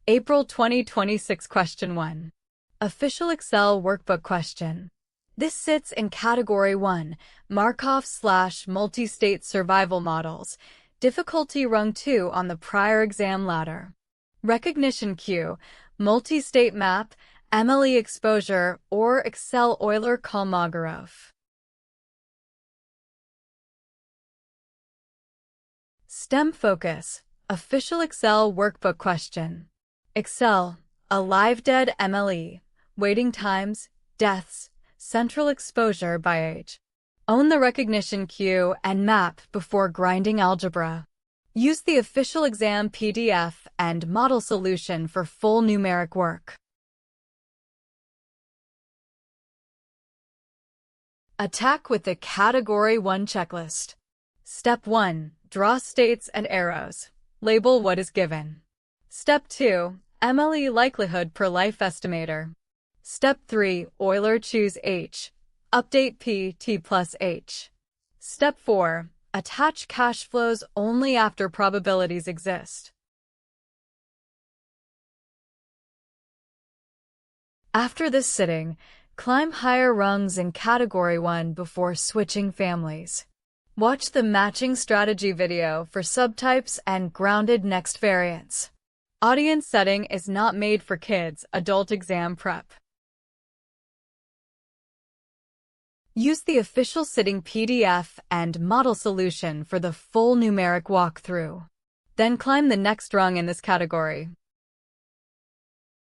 April 2026 Question 1. Official Excel Workbook Question. This sits in Category 1, Markov/Multi-State Survival Models, difficulty rung 2 on the prior exam ladder. Recognition cue, multi-state map, MLE exposure, or Excel Euler-Kolmogorov. STEM focus, official Excel workbook question. Excel, a live-dead MLE, waiting times, deaths, central exposure by age. Own the recognition cue and map before grinding algebra. Use the official exam PDF and model solution for full numeric work. Attack with the Category 1 checklist. Step 1. Draw states and arrows. Label what is given. Step 2. MLE likelihood per life estimator. Step 3. Euler choose H. Update P T plus H. Step 4. Attach cash flows only after probabilities exist. After this sitting, climb higher rungs in Category 1 before switching families. Watch the matching strategy video for subtypes and grounded next variants. Audience setting is not made for kids' adult exam prep. Use the official sitting PDF and model solution for the full numeric walkthrough. Then climb the next rung in this category.